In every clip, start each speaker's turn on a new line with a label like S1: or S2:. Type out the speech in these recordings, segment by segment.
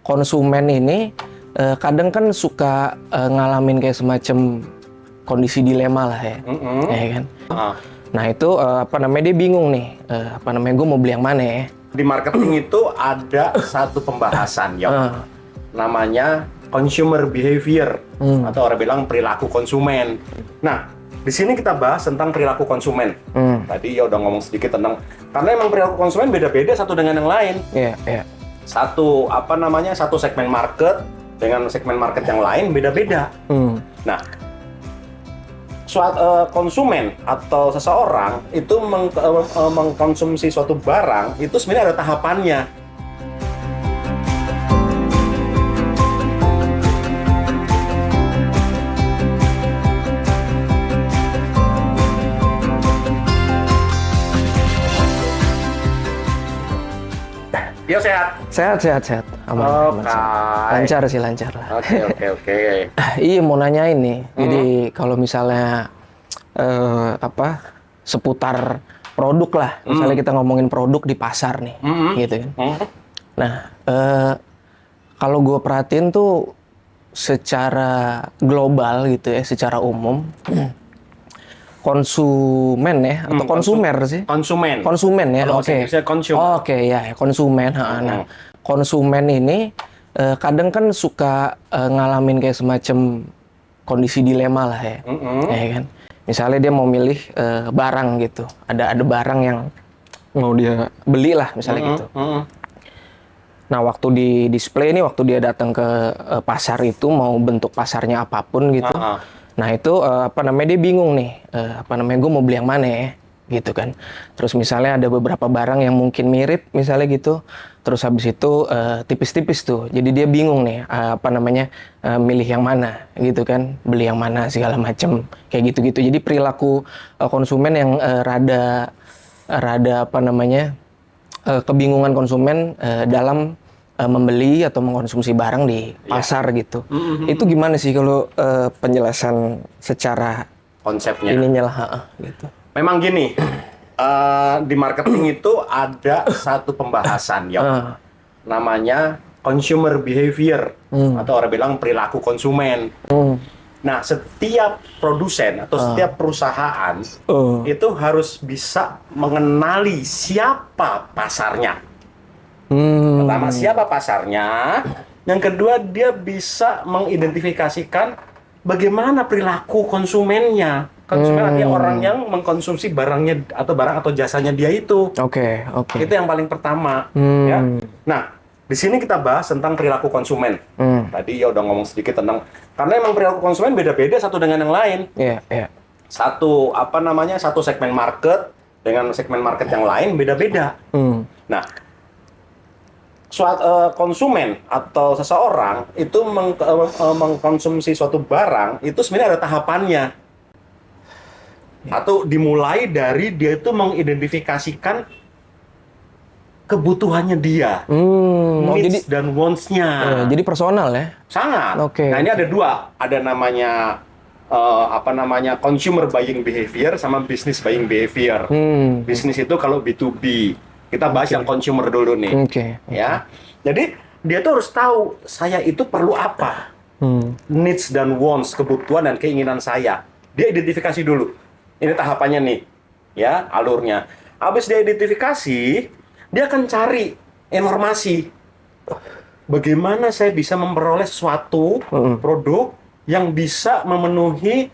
S1: konsumen ini kadang kan suka ngalamin kayak semacam kondisi dilema lah ya, ya kan. Nah itu dia bingung nih, gue mau beli yang mana ya.
S2: Di marketing itu ada satu pembahasan yang namanya consumer behavior atau orang bilang perilaku konsumen. Nah, di sini kita bahas tentang perilaku konsumen. Tadi ya udah ngomong sedikit tentang karena emang perilaku konsumen beda-beda satu dengan yang lain. Satu satu segmen market dengan segmen market yang lain beda-beda. Nah, konsumen atau seseorang itu mengkonsumsi suatu barang itu sebenarnya ada tahapannya. Yo sehat.
S1: Aman. Lancar lah.
S2: Oke.
S1: Iya mau nanyain nih. Jadi kalau misalnya seputar produk lah. Misalnya kita ngomongin produk di pasar nih, gitu kan. Nah, kalau gue perhatiin tuh secara global gitu ya, secara umum. Konsumen ya atau konsumer sih? Konsumen ya. Oke, konsumen. Nah, konsumen ini kadang kan suka ngalamin kayak semacam kondisi dilema lah ya, ya kan. Misalnya dia mau milih barang gitu, ada barang yang mau dia beli lah misalnya gitu. Nah waktu di display ini, waktu dia datang ke pasar itu mau bentuk pasarnya apapun gitu. Nah itu dia bingung nih, gue mau beli yang mana ya, gitu kan. Terus misalnya ada beberapa barang yang mungkin mirip, misalnya gitu. Terus habis itu tipis-tipis tuh, jadi dia bingung nih, milih yang mana, gitu kan, beli yang mana segala macem, kayak gitu-gitu. Jadi perilaku konsumen yang rada kebingungan konsumen dalam membeli atau mengkonsumsi barang di pasar gitu. Itu gimana sih kalau penjelasan secara
S2: konsepnya?
S1: Ininya lah, gitu.
S2: Memang gini, di marketing itu ada satu pembahasan yang namanya consumer behavior atau orang bilang perilaku konsumen. Nah, setiap produsen atau setiap perusahaan itu harus bisa mengenali siapa pasarnya. Pertama, siapa pasarnya. Yang kedua, dia bisa mengidentifikasikan bagaimana perilaku konsumennya. Konsumen artinya orang yang mengkonsumsi barangnya atau barang atau jasanya dia itu.
S1: Oke.
S2: Itu yang paling pertama. Ya. Nah, di sini kita bahas tentang perilaku konsumen. Tadi ya udah ngomong sedikit tentang karena emang perilaku konsumen beda-beda satu dengan yang lain. Satu satu segmen market dengan segmen market yang lain beda-beda. Nah, konsumen atau seseorang itu mengkonsumsi suatu barang itu sebenarnya ada tahapannya. Atau dimulai dari dia itu mengidentifikasikan kebutuhannya dia, needs dan wants-nya.
S1: Jadi personal ya?
S2: Sangat. Nah ini ada dua, ada namanya consumer buying behavior sama business buying behavior. Bisnis itu kalau B2B. Kita bahas yang consumer dulu nih. Ya. Jadi dia tuh harus tahu saya itu perlu apa. Needs dan wants, kebutuhan dan keinginan saya. Dia identifikasi dulu. Ini tahapannya nih. Ya, alurnya. Habis dia identifikasi, dia akan cari informasi. Bagaimana saya bisa memperoleh suatu produk yang bisa memenuhi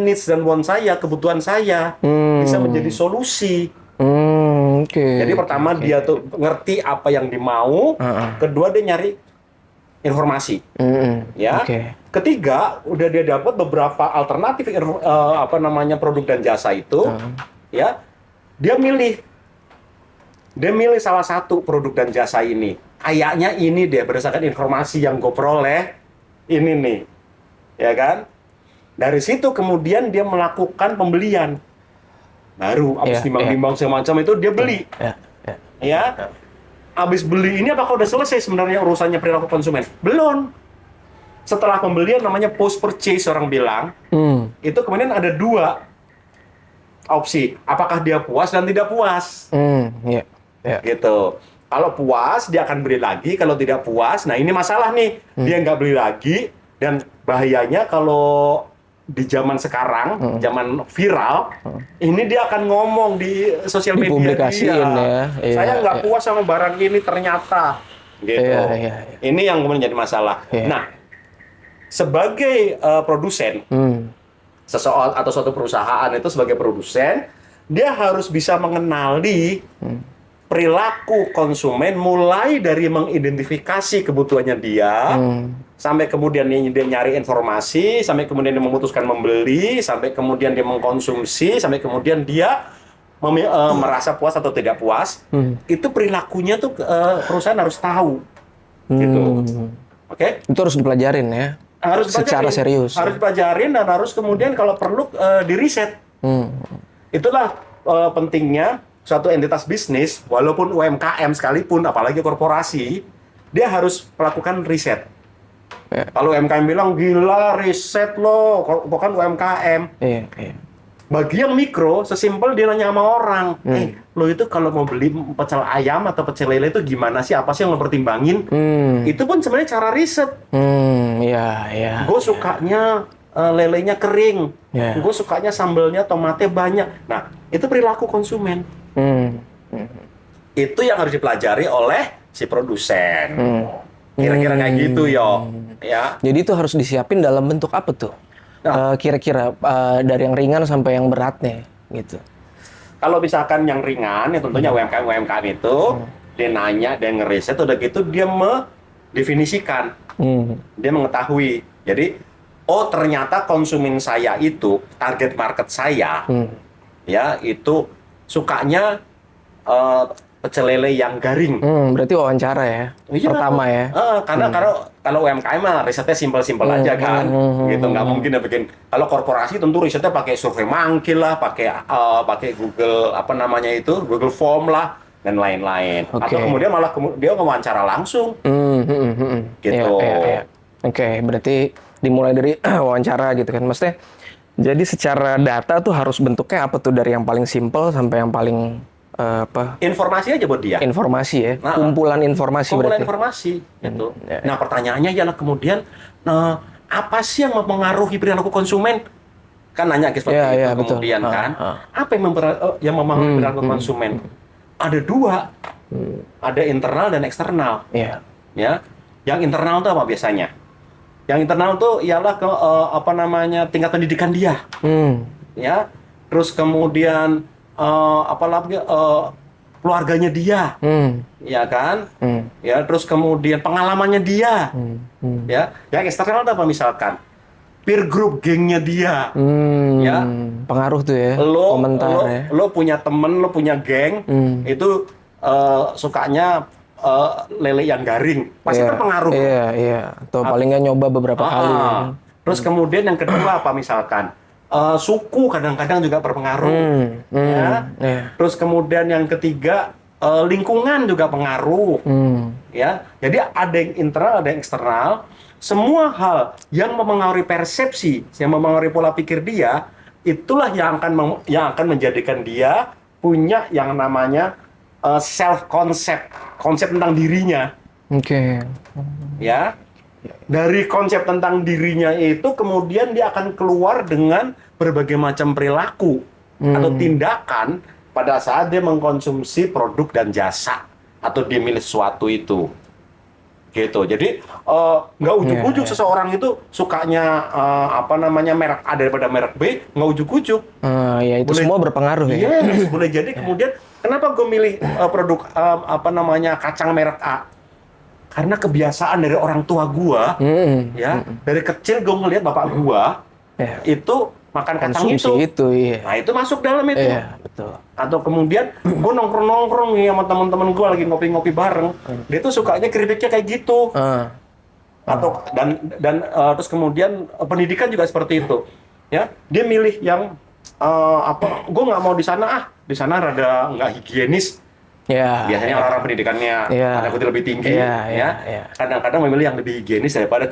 S2: needs dan wants saya, kebutuhan saya. Bisa menjadi solusi. Jadi pertama dia tuh ngerti apa yang dimau, kedua dia nyari informasi, ya. Ketiga udah dia dapat beberapa alternatif produk dan jasa itu, ya. Dia milih salah satu produk dan jasa ini. Kayaknya ini deh berdasarkan informasi yang gue peroleh ini nih, ya kan. Dari situ kemudian dia melakukan pembelian. Baru abis timbang-timbang semacam itu dia beli, ya. Abis beli ini apakah udah selesai sebenarnya urusannya perilaku konsumen? Belum. Setelah pembelian namanya post purchase orang bilang, itu kemudian ada dua opsi, apakah dia puas dan tidak puas, gitu. Kalau puas dia akan beli lagi, kalau tidak puas, nah ini masalah nih, dia nggak beli lagi. Dan bahayanya kalau di zaman sekarang, zaman viral, ini dia akan ngomong di sosial media
S1: dipublikasiin
S2: dia.
S1: ya.
S2: Saya nggak puas sama barang ini ternyata, gitu.
S1: Iya.
S2: Ini yang kemudian jadi masalah.
S1: Iya.
S2: Nah, sebagai produsen, seseorang atau suatu perusahaan itu sebagai produsen, dia harus bisa mengenali perilaku konsumen mulai dari mengidentifikasi kebutuhannya dia, sampai kemudian dia nyari informasi, sampai kemudian dia memutuskan membeli, sampai kemudian dia mengkonsumsi, sampai kemudian dia merasa puas atau tidak puas. Itu perilakunya tuh perusahaan harus tahu, gitu. Oke?
S1: Itu harus dipelajarin ya.
S2: Harus
S1: secara serius.
S2: Harus dipelajarin dan harus kemudian kalau perlu diriset. Itulah pentingnya suatu entitas bisnis, walaupun UMKM sekalipun, apalagi korporasi, dia harus melakukan riset.
S1: Ya.
S2: Kalau UMKM bilang, gila riset lo, kok kan UMKM.
S1: Iya.
S2: Bagi yang mikro, sesimpel dia nanya sama orang, lo itu kalau mau beli pecel ayam atau pecel lele itu gimana sih, apa sih yang lo pertimbangin? Itu pun sebenarnya cara riset.
S1: Iya.
S2: Gue sukanya lelenya kering,
S1: Yeah.
S2: gue sukanya sambelnya tomatnya banyak. Nah, itu perilaku konsumen. Itu yang harus dipelajari oleh si produsen. Kira-kira kayak gitu, ya.
S1: Jadi itu harus disiapin dalam bentuk apa tuh?
S2: Nah.
S1: Kira-kira dari yang ringan sampai yang beratnya, gitu.
S2: Kalau misalkan yang ringan, ya tentunya UMKM itu, dia nanya, dia ngeriset, udah gitu dia mendefinisikan, dia mengetahui. Jadi, oh ternyata konsumen saya itu, target market saya, ya itu sukanya pecel lele yang garing.
S1: Berarti wawancara ya, pertama ya.
S2: Karena kalau UMKM mah risetnya simpel-simpel aja kan, gitu nggak mungkin ya bikin. Kalau korporasi tentu risetnya pakai survei mangkil lah, pakai Google Google Form lah dan lain-lain. Atau kemudian malah dia wawancara langsung, gitu.
S1: Iya. Oke, berarti dimulai dari wawancara gitu kan, maksudnya. Jadi secara data tuh harus bentuknya apa tuh, dari yang paling simpel sampai yang paling
S2: informasi aja buat dia.
S1: Informasi ya, kumpulan informasi berarti.
S2: Kumpulan informasi, gitu. Nah pertanyaannya ialah kemudian apa sih yang mempengaruhi perilaku konsumen? Kan nanya seperti itu kemudian betul. Kan. Apa yang mempengaruhi perilaku konsumen? Ada dua, ada internal dan eksternal.
S1: Yeah.
S2: Ya, yang internal itu apa biasanya? Yang internal tuh ialah tingkat pendidikan dia. Ya, terus kemudian keluarganya dia, ya kan, ya terus kemudian pengalamannya dia, ya, yang eksternal apa misalkan peer group gengnya dia, ya,
S1: pengaruh tuh ya,
S2: lo punya temen, lo punya geng, itu sukanya lele yang garing, pasti terpengaruh.
S1: Iya, atau paling nggak nyoba beberapa kali.
S2: Terus kemudian yang kedua apa misalkan? Suku kadang-kadang juga berpengaruh, ya. Terus kemudian yang ketiga lingkungan juga pengaruh, ya. Jadi ada yang internal, ada yang eksternal. Semua hal yang mempengaruhi persepsi, yang mempengaruhi pola pikir dia, itulah yang akan menjadikan dia punya yang namanya self concept, konsep tentang dirinya. Ya. Dari konsep tentang dirinya itu kemudian dia akan keluar dengan berbagai macam perilaku atau tindakan pada saat dia mengkonsumsi produk dan jasa atau dia milih sesuatu itu, gitu. Jadi nggak ujuk-ujuk seseorang itu sukanya merek A daripada merek B, nggak ujuk-ujuk.
S1: Ya itu semua berpengaruh ya.
S2: Boleh jadi kemudian kenapa gue milih produk kacang merek A? Karena kebiasaan dari orang tua gua, dari kecil gua ngelihat bapak gua itu makan kacang itu. Nah itu masuk dalam itu.
S1: Betul.
S2: Atau kemudian gua nongkrong nih sama teman-teman gua lagi ngopi-ngopi bareng, dia tuh sukanya keripiknya kayak gitu. Atau dan terus kemudian pendidikan juga seperti itu. Ya, dia milih yang gua nggak mau di sana rada nggak higienis. Biasanya orang-orang pendidikannya tanda kutip lebih tinggi, kadang-kadang memilih yang lebih higienis daripada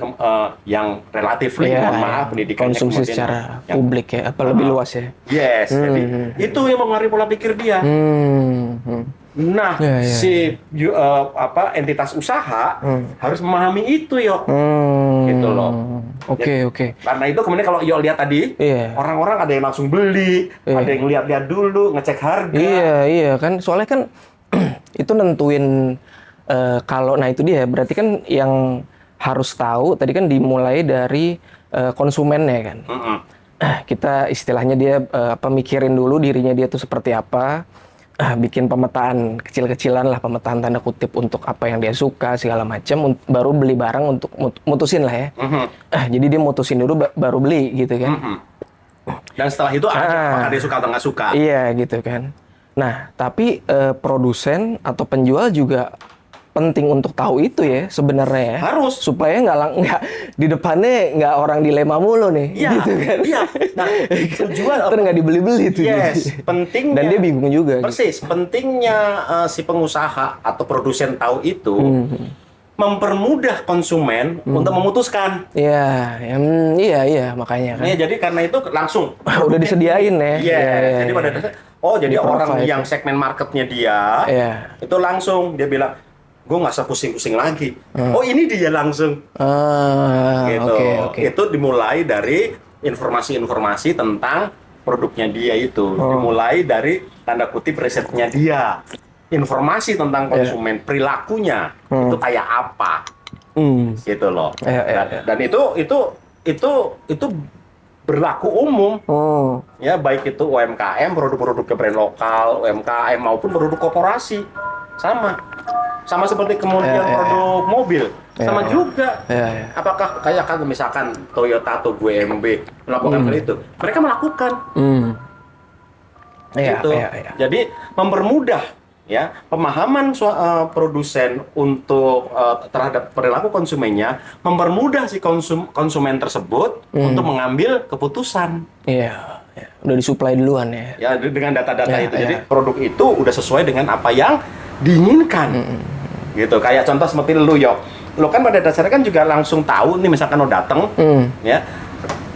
S2: yang relatif pendidikannya
S1: konsumsi secara publik ya, apa lebih luas ya.
S2: Jadi itu yang mempengaruhi pola pikir dia. Nah, entitas usaha harus memahami itu, yo. Gitu loh.
S1: Oke.
S2: Karena itu kemudian kalau yo lihat tadi, orang-orang ada yang langsung beli, ada yang lihat-lihat dulu, ngecek harga.
S1: Iya kan. Soalnya kan itu nentuin kalau itu dia berarti kan yang harus tahu tadi kan dimulai dari konsumennya kan. Kita istilahnya dia mikirin dulu dirinya dia tuh seperti apa. Bikin pemetaan kecil-kecilan lah, pemetaan tanda kutip untuk apa yang dia suka segala macam, baru beli barang untuk mutusin lah ya. Jadi dia mutusin dulu baru beli gitu kan.
S2: Dan setelah itu apakah dia suka atau nggak suka.
S1: Iya gitu kan. Nah tapi produsen atau penjual juga penting untuk tahu itu ya sebenarnya ya.
S2: Harus.
S1: Supaya nggak di depannya nggak orang dilema mulu nih.
S2: Iya.
S1: Gitu kan.
S2: Iya. Nah tujuan
S1: terus nggak dibeli-beli tuh.
S2: Yes. Pentingnya.
S1: Dan dia bingung juga.
S2: Persis. Gitu. Pentingnya si pengusaha atau produsen tahu itu mempermudah konsumen untuk memutuskan.
S1: Iya. Iya makanya kan.
S2: Iya. Jadi karena itu langsung.
S1: Udah disediain ya.
S2: Iya. Jadi pada dasarnya. Oh jadi orang yang segmen marketnya dia itu langsung dia bilang. Gue nggak usah pusing-pusing lagi. Oh ini dia langsung. Gitu. Okay. Itu dimulai dari informasi-informasi tentang produknya dia itu. Dimulai dari tanda kutip risetnya dia. Informasi tentang konsumen, perilakunya itu kayak apa. Gitu loh. Dan itu berlaku umum. Ya baik itu UMKM, produk-produk brand lokal, UMKM maupun produk korporasi. Sama seperti kemudian produk mobil sama juga. Apakah kayak kan misalkan Toyota atau BMW melakukan hal itu? Mereka melakukan. Gitu. Jadi mempermudah ya pemahaman produsen untuk terhadap perilaku konsumennya, mempermudah si konsumen tersebut untuk mengambil keputusan.
S1: Iya. Udah disuplai duluan ya.
S2: Ya dengan data-data itu. Jadi produk itu udah sesuai dengan apa yang diinginkan. Gitu. Kayak contoh seperti lu kan pada dasarnya kan juga langsung tahu nih misalkan lo dateng ya.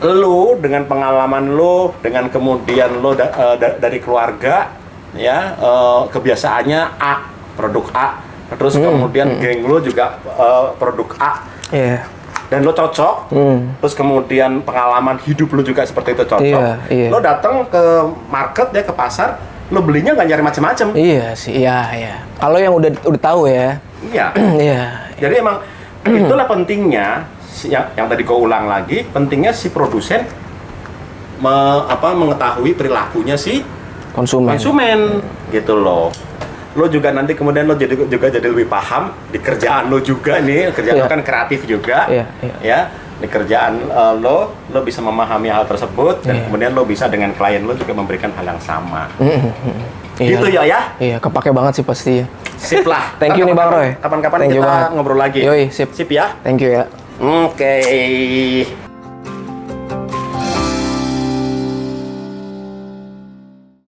S2: Lu dengan pengalaman lu, dengan kemudian lu dari keluarga ya, kebiasaannya produk A. Terus kemudian geng lu juga produk A. Dan lo cocok, terus kemudian pengalaman hidup lo juga seperti itu cocok. Lo datang ke market ya, ke pasar, lo belinya nggak nyari macam-macam.
S1: Iya sih, iya. Kalau yang udah tahu ya.
S2: Iya. Jadi emang itulah pentingnya yang tadi gue ulang lagi, pentingnya si produsen mengetahui perilakunya si konsumen gitu loh. Lo juga nanti kemudian lo juga jadi lebih paham di kerjaan lo juga nih, kerjaan lo kan kreatif juga, ya di kerjaan lo bisa memahami hal tersebut dan kemudian lo bisa dengan klien lo juga memberikan hal yang sama. Gitu ya?
S1: Iya, kepake banget sih pasti.
S2: Sip lah.
S1: Thank you nih Bang Roy.
S2: Kapan-kapan kita ngobrol lagi.
S1: Yoi, sip
S2: ya.
S1: Thank you ya.
S2: Oke.